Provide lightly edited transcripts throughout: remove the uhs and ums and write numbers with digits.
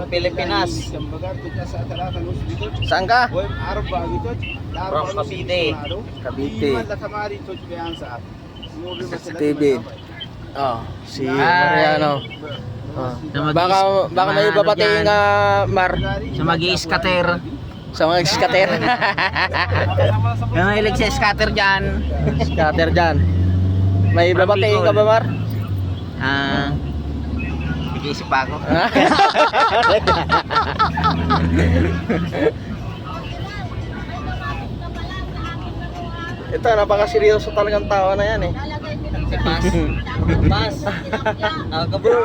Pilipinas. Saan ka? From Cavite. Cavite. TV. Oh, si Mariano. Oh. Baka may babatiin nga Mar Sa mag-i-scatter. sa mga scatter. Yung mahilig sa scatter dyan. Scatter dyan. May babatiin ka ba, Mar? Nag-iisip pa ako. Ito, napaka-seryoso talagang tao na yan eh. Si Pas. Pas. Kabro.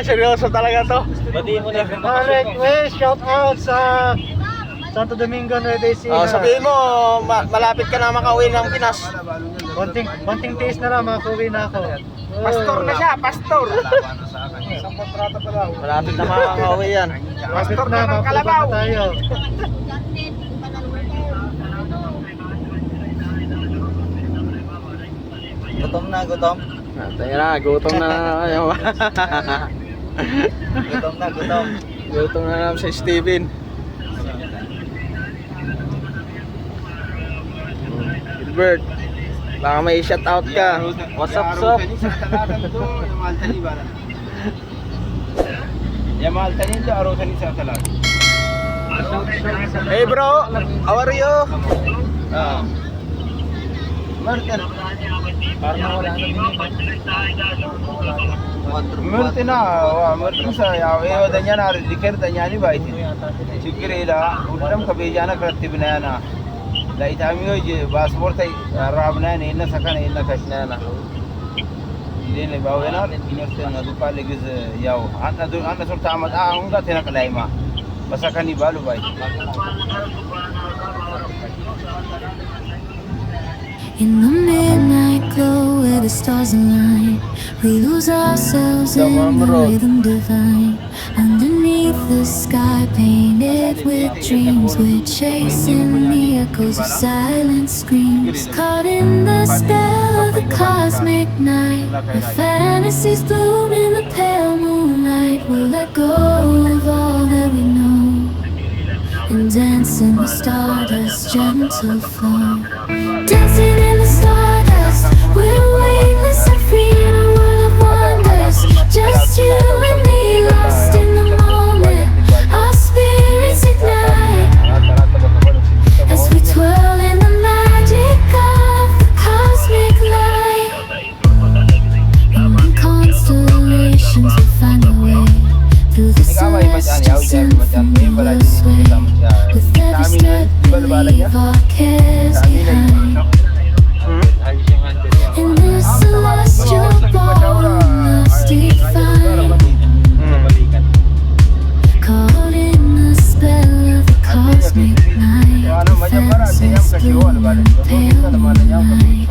Seryoso talaga to. Batiin mo na yung Request, shout out sa Santo Domingo, Nueva Ecija. Oh, sabihin mo, malapit ka na makauwi ng Pinas. Konting tiis na lang, makauwi na ako. Pastor na siya, pastor. Isang kontrata pa lang. Malapit na makauwi yan. Pastor na, makalabaw na tayo. Gutom na, gutom. Tayo na, gutom na. Gutom na, gutom. Gutom na naman si Steven. Gilbert, baka may shout out ka. What's up, Sop? Hey bro, how are you? Martin. Parang wala na din. Martin na, Martin sa yaw danya na dikir danya ni ba iti. Sigire ila udam kabejana kratib na na. La itami hoje passport ay arab na ni na sakan ina kashna na. Dine ba wena inyoste na dupa legiz yaw. Anna sulta amad unga tena kalaima. Masakan ni balu bai. In the midnight glow where the stars align, we lose ourselves in the rhythm divine. Underneath the sky painted with dreams, we're chasing the echoes of silent screams. Caught in the spell of the cosmic night, where fantasies bloom in the pale moonlight. We'll let go of all that we know and dance in the stardust, gentle flow. Dancing in the stardust, we're weightless and free in a world of wonders. Just you and me, lost in the moment. Our spirits ignite as we twirl in the magic of the cosmic light. Among constellations, we find a way through the celestial symphony we'll sway. With every step we leave our cares behind. In this celestial ballroom, love's defined. Caught in the spell of the cosmic night, the fences bloom in the pale moonlight.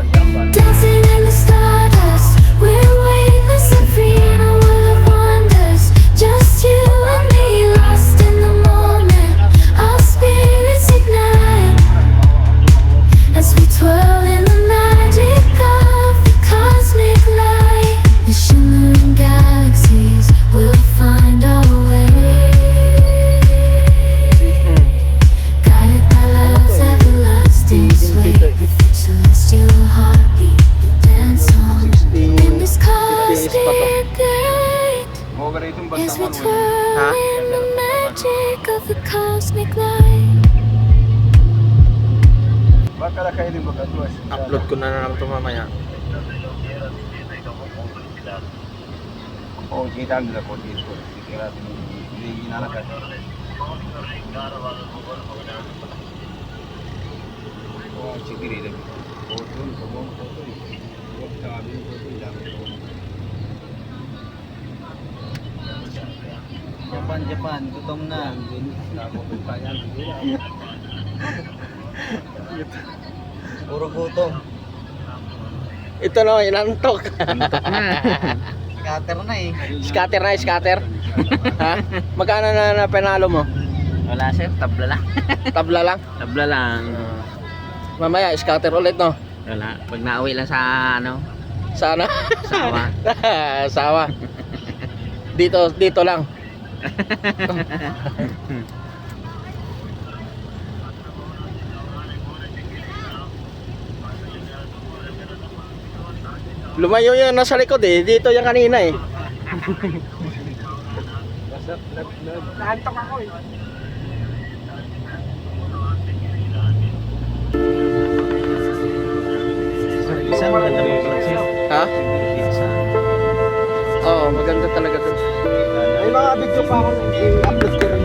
Dancing in the stardust, we're weightless and free in a world of wonders. Just you and me, lost in the moment. Our spirits ignite as we twirl in the magic of the cosmic light. The shimmering galaxies will find our way, guided by love's everlasting sway. With the celestial heartbeat, we dance on in this cosmic night as we twirl in the magic of the cosmic light. Bakala kayo din magkatuwas. Upload ko na naman ito mamaya. Oh, kita nila ko dito. Kaya hindi na ka. Oh, sigiri din. Oh, tun ko mo ko. Wag tabi ko ilang ko. Japan, gutom na. Puro gutom. Ito no, inantok. Scatter na eh. Scatter na, scatter. Ha? Magkano na penalo mo? Wala sir, tabla lang. Tabla lang. Tabla lang. Mamaya, scatter ulit no? Wala. Pag nauwi lang sa ano, Sana. sawa. Sawa. Dito lang. Lumayo yan nasa likod eh. Dito yan kanina eh. Naantok ako eh. Isang maganda mo siya. Ha? Oo, maganda talaga doon. May mga video pa ako i-upload ko rin.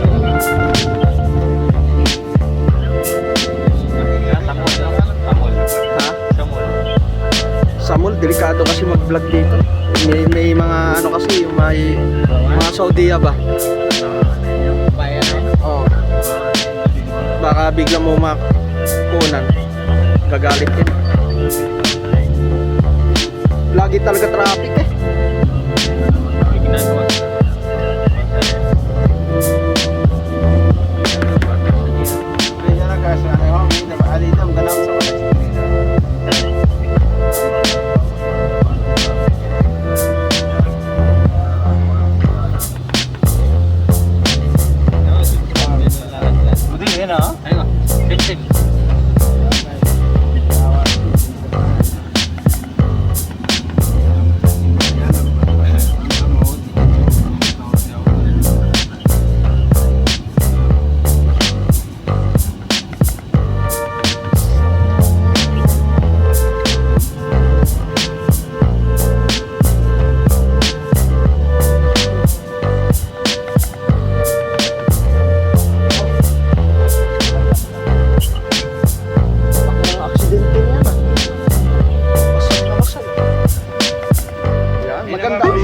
Ha? Sa mall, delikado kasi mag-vlog dito. May mga ano kasi, may mga Saudiya ba? Oo. Baka bigla mo makunan. Gagalit din. Lagi talaga traffic eh.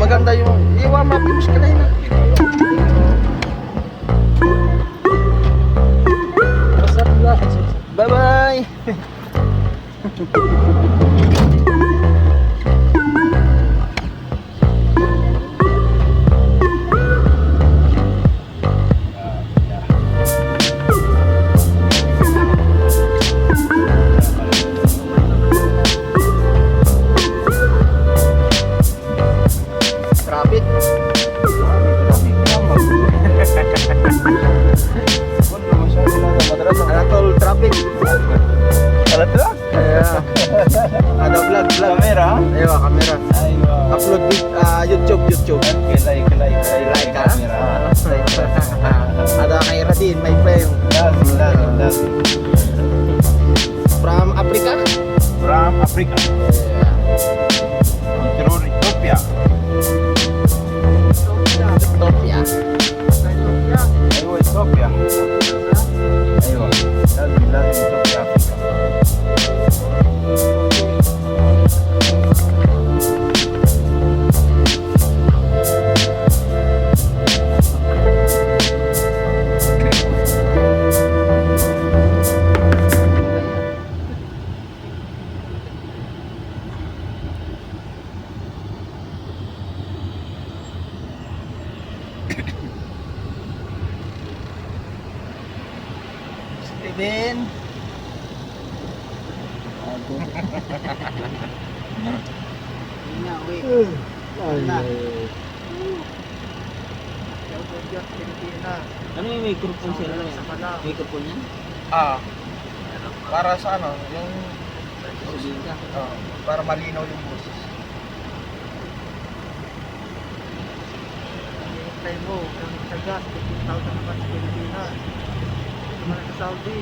Maganda yung iwa mapimos ka na yun. Bye bye. Traffic. Anatol traffic. Alat lang? Ada vlog. Kamera? Ayo, kamera. Aywa. Upload di YouTube. Like Like ha? Ada kay Radin, my friend. Das. From Africa. From Africa. Terus Ethiopia. Ethiopia. Aywa, Ethiopia. Aywa. Das Ethiopia, Africa. Steven. Ano yung microphone sila? Microphone yan? Para sa ano, yung Sabihin ka. para malinaw yung boses. Hintay mo, kung sa gas, 15,000 naman sa Pilipinas. Naman sa Saudi.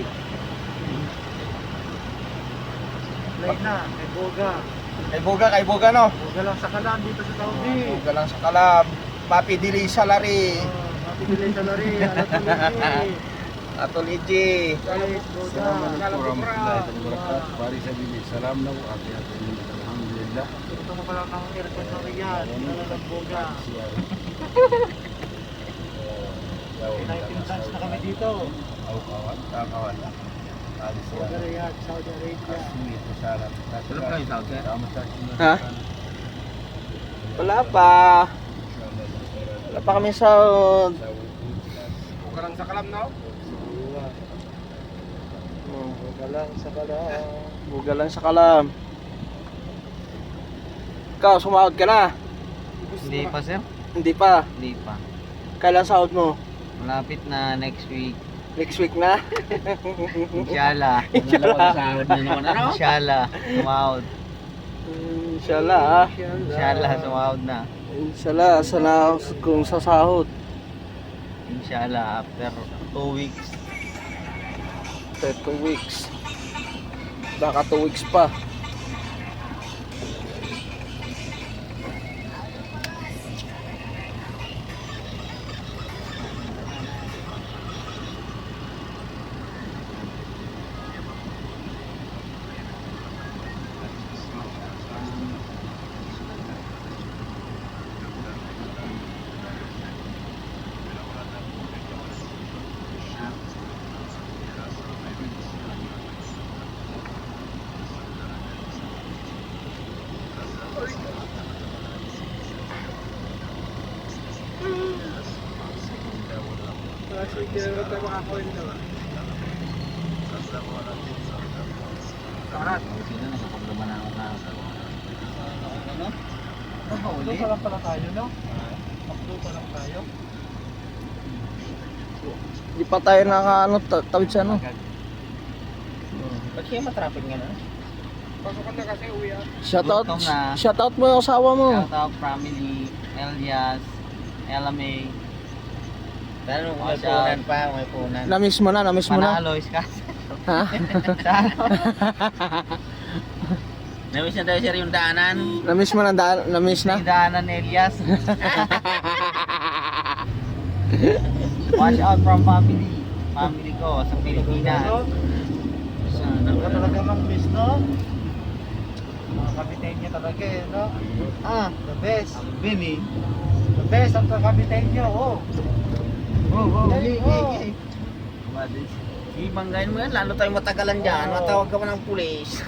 Play na, may boga. Kay Boga no. Boga lang sa kalan dito sa Saudi. Boga lang sa kalam. Mapidili salary. Mapipili sa lari, alat Atoliji. guys, boga. Mari sabili salam na alhamdulillah. Ito mo pala ng aircon sa Riyadh, nalalang boga. 19 cents na kami dito. Kawan. Boga Riyadh, Saudi Arabia. Sarap kayo, Sauce? Ha? Wala pa. Wala pa kami sound. Bukan lang sa kalam na. Boga lang sa kalan. Buga lang sa kalam. Ikaw, sumahod ka na. Hindi pa, sir. Hindi pa. Hindi pa. Kailan sahod mo? Malapit na next week. Next week na? Inshallah. Sahod na naman ano? Inshallah. Sumahod. Inshallah ah. Inshallah, sumahod na. Inshallah, sana kung sasahod. Inshallah, after 2 weeks. 2 weeks. Baka 2 weeks pa. Sino nagpapaglama na ako na. Ano ba uli? Magdo pa lang pala tayo, no? Magdo pa lang tayo. Di pa tayo naka tawid sa ano. Ba't kaya matraffic nga na? Pasukan na kasi uwi ah. Shoutout, Gutom na. shoutout mo yung asawa mo. Shout out family, Elias, LMA. Pero may punan pa, may punan. Namiss mo na, namiss mo na. Manaloy ka. Ha? Namiss na daw siya yung daanan. Namiss mo na, namiss na. Yung daanan ni Elias. Watch out from family. Family ko sa Pilipinas. Sana. Wala talaga mang miss, no? Mga kapitenyo talaga eh, no? The best. Ang bini. The best ang kapitenyo, oh. Ibanggain mo yan, lalo tayong matagalan dyan. Matawag ka pa ng pulis.